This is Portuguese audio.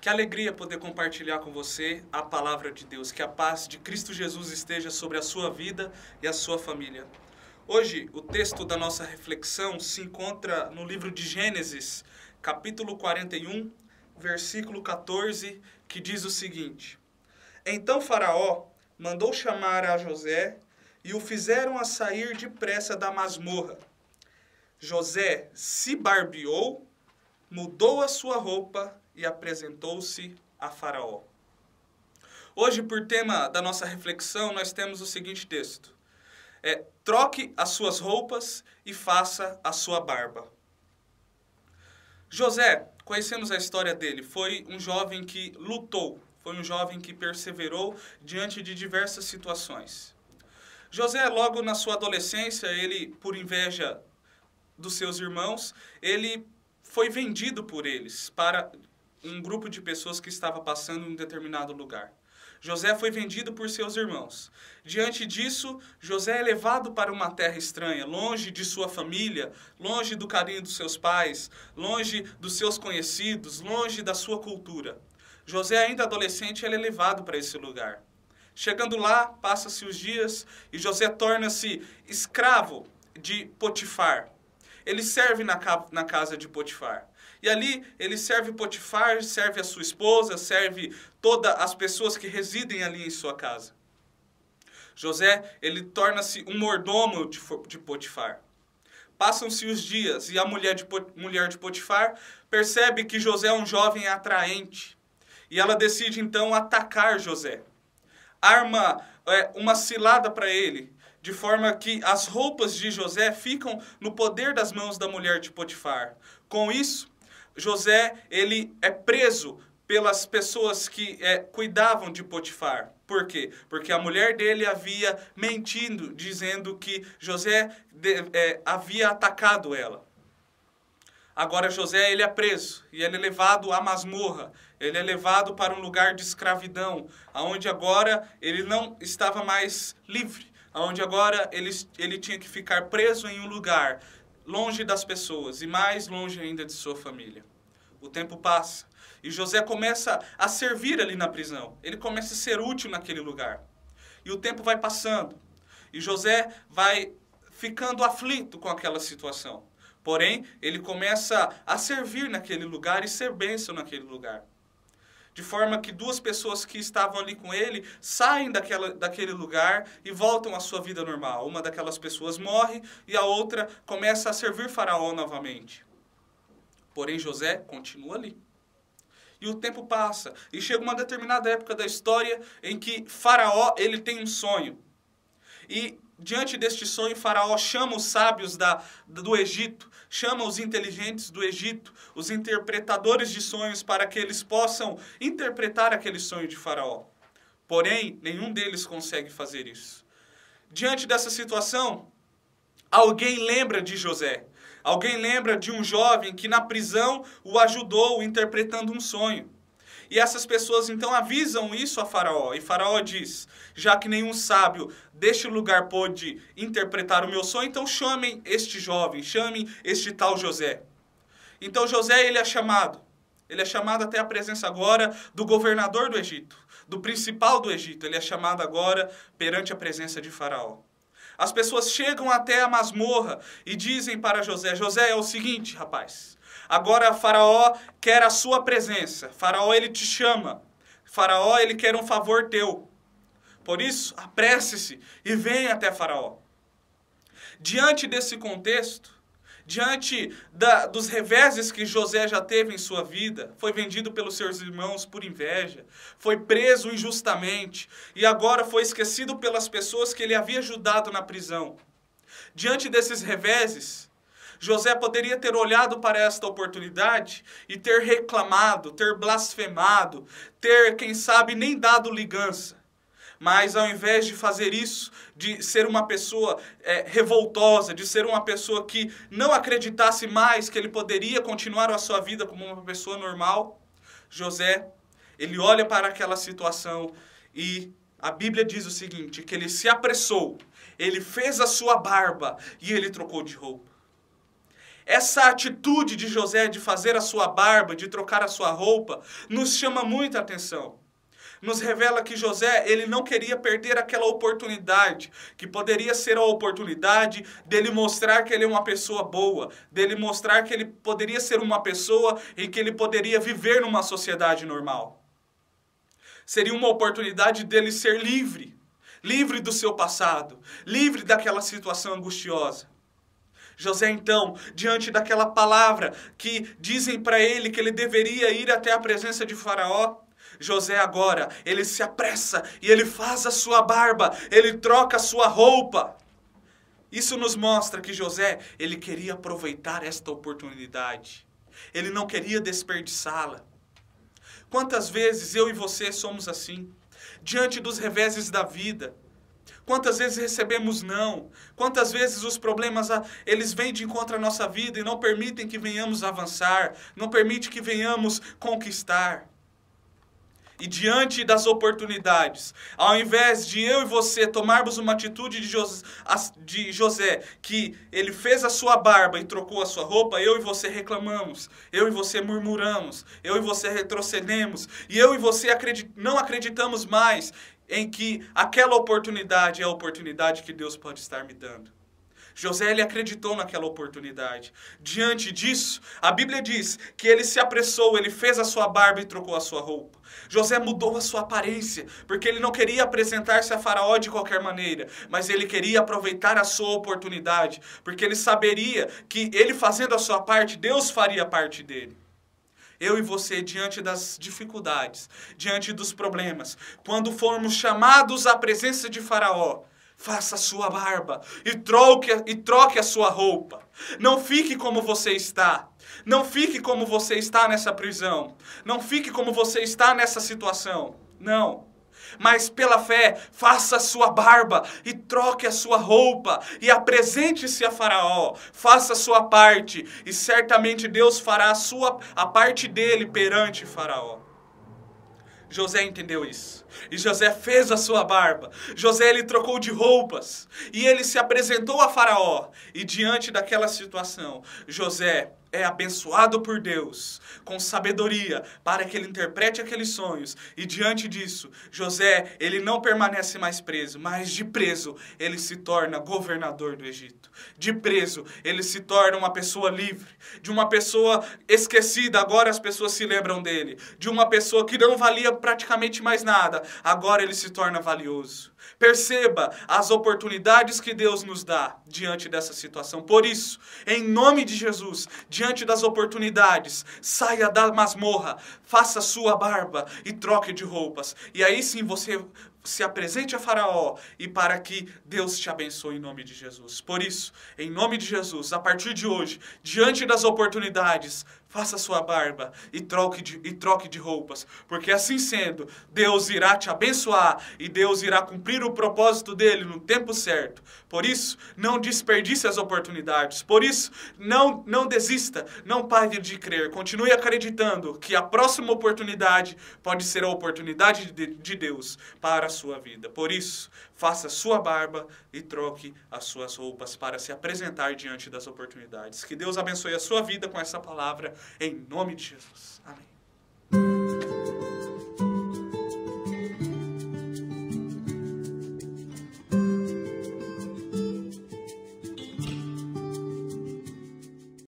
Que alegria poder compartilhar com você a palavra de Deus. Que a paz de Cristo Jesus esteja sobre a sua vida e a sua família. Hoje, o texto da nossa reflexão se encontra no livro de Gênesis, capítulo 41, versículo 14, que diz o seguinte: Então Faraó mandou chamar a José e o fizeram a sair depressa da masmorra. José se barbeou, mudou a sua roupa e apresentou-se a Faraó. Hoje, por tema da nossa reflexão, nós temos o seguinte texto: troque as suas roupas e faça a sua barba. José, conhecemos a história dele, foi um jovem que lutou, foi um jovem que perseverou diante de diversas situações. José, logo na sua adolescência, ele, por inveja dos seus irmãos, ele foi vendido por eles para um grupo de pessoas que estava passando em um determinado lugar. José foi vendido por seus irmãos. Diante disso, José é levado para uma terra estranha, longe de sua família, longe do carinho dos seus pais, longe dos seus conhecidos, longe da sua cultura. José, ainda adolescente, ele é levado para esse lugar. Chegando lá, passa-se os dias e José torna-se escravo de Potifar. Ele serve na casa de Potifar. E ali ele serve Potifar, serve a sua esposa, serve todas as pessoas que residem ali em sua casa. José, ele torna-se um mordomo de Potifar. Passam-se os dias e a mulher de Potifar percebe que José é um jovem atraente. E ela decide então atacar José. Arma uma cilada para ele, de forma que as roupas de José ficam no poder das mãos da mulher de Potifar. Com isso, José ele é preso pelas pessoas que cuidavam de Potifar. Por quê? Porque a mulher dele havia mentido, dizendo que José havia atacado ela. Agora José ele é preso e ele é levado à masmorra. Ele é levado para um lugar de escravidão, onde agora ele não estava mais livre, onde agora ele tinha que ficar preso em um lugar longe das pessoas e mais longe ainda de sua família. O tempo passa e José começa a servir ali na prisão. Ele começa a ser útil naquele lugar. E o tempo vai passando e José vai ficando aflito com aquela situação. Porém, ele começa a servir naquele lugar e ser bênção naquele lugar. De forma que duas pessoas que estavam ali com ele saem daquele lugar e voltam à sua vida normal. Uma daquelas pessoas morre e a outra começa a servir Faraó novamente. Porém, José continua ali. E o tempo passa. E chega uma determinada época da história em que Faraó ele tem um sonho. E diante deste sonho, Faraó chama os sábios do Egito, chama os inteligentes do Egito, os interpretadores de sonhos, para que eles possam interpretar aquele sonho de Faraó. Porém, nenhum deles consegue fazer isso. Diante dessa situação, alguém lembra de José. Alguém lembra de um jovem que na prisão o ajudou interpretando um sonho. E essas pessoas então avisam isso a Faraó. E Faraó diz: já que nenhum sábio deste lugar pôde interpretar o meu sonho, então chamem este jovem, chamem este tal José. Então José ele é chamado. Ele é chamado até a presença agora do governador do Egito, do principal do Egito. Ele é chamado agora perante a presença de Faraó. As pessoas chegam até a masmorra e dizem para José: José, é o seguinte, rapaz. Agora Faraó quer a sua presença. Faraó ele te chama. Faraó ele quer um favor teu. Por isso, apresse-se e venha até Faraó. Diante desse contexto, diante dos reveses que José já teve em sua vida, foi vendido pelos seus irmãos por inveja, foi preso injustamente e agora foi esquecido pelas pessoas que ele havia ajudado na prisão. Diante desses reveses, José poderia ter olhado para esta oportunidade e ter reclamado, ter blasfemado, ter, quem sabe, nem dado ligança. Mas ao invés de fazer isso, de ser uma pessoa revoltosa, de ser uma pessoa que não acreditasse mais que ele poderia continuar a sua vida como uma pessoa normal, José, ele olha para aquela situação e a Bíblia diz o seguinte, que ele se apressou, ele fez a sua barba e ele trocou de roupa. Essa atitude de José de fazer a sua barba, de trocar a sua roupa, nos chama muita atenção. Nos revela que José, ele não queria perder aquela oportunidade, que poderia ser a oportunidade dele mostrar que ele é uma pessoa boa, dele mostrar que ele poderia ser uma pessoa em que ele poderia viver numa sociedade normal. Seria uma oportunidade dele ser livre, livre do seu passado, livre daquela situação angustiosa. José, então, diante daquela palavra que dizem para ele que ele deveria ir até a presença de Faraó, José agora, ele se apressa e ele faz a sua barba, ele troca a sua roupa. Isso nos mostra que José, ele queria aproveitar esta oportunidade. Ele não queria desperdiçá-la. Quantas vezes eu e você somos assim? Diante dos reveses da vida. Quantas vezes recebemos não? Quantas vezes os problemas, eles vêm de encontro à nossa vida e não permitem que venhamos avançar, não permitem que venhamos conquistar. E diante das oportunidades, ao invés de eu e você tomarmos uma atitude de José, que ele fez a sua barba e trocou a sua roupa, eu e você reclamamos, eu e você murmuramos, eu e você retrocedemos, e eu e você não acreditamos mais em que aquela oportunidade é a oportunidade que Deus pode estar me dando. José, ele acreditou naquela oportunidade. Diante disso, a Bíblia diz que ele se apressou, ele fez a sua barba e trocou a sua roupa. José mudou a sua aparência, porque ele não queria apresentar-se a Faraó de qualquer maneira, mas ele queria aproveitar a sua oportunidade, porque ele saberia que ele fazendo a sua parte, Deus faria a parte dele. Eu e você, diante das dificuldades, diante dos problemas, quando formos chamados à presença de Faraó, faça a sua barba e troque a sua roupa. Não fique como você está. Não fique como você está nessa prisão. Não fique como você está nessa situação. Não. Mas pela fé, faça a sua barba e troque a sua roupa e apresente-se a Faraó. Faça a sua parte e certamente Deus fará a parte dele perante Faraó. José entendeu isso. E José fez a sua barba. José, ele trocou de roupas. E ele se apresentou a Faraó. E diante daquela situação, José é abençoado por Deus com sabedoria para que ele interprete aqueles sonhos. E diante disso, José, ele não permanece mais preso, mas de preso ele se torna governador do Egito. De preso ele se torna uma pessoa livre. De uma pessoa esquecida, agora as pessoas se lembram dele. De uma pessoa que não valia praticamente mais nada, agora ele se torna valioso. Perceba as oportunidades que Deus nos dá diante dessa situação. Por isso, em nome de Jesus, diante das oportunidades, saia da masmorra, faça sua barba e troque de roupas. E aí sim você se apresente a Faraó e para que Deus te abençoe em nome de Jesus. Por isso, em nome de Jesus, a partir de hoje, diante das oportunidades, faça sua barba e troque de roupas, porque assim sendo, Deus irá te abençoar e Deus irá cumprir o propósito dele no tempo certo. Por isso, não desperdice as oportunidades. Por isso, não desista, não pare de crer. Continue acreditando que a próxima oportunidade pode ser a oportunidade de Deus para a sua vida. Por isso, faça sua barba e troque as suas roupas para se apresentar diante das oportunidades. Que Deus abençoe a sua vida com essa palavra, em nome de Jesus. Amém.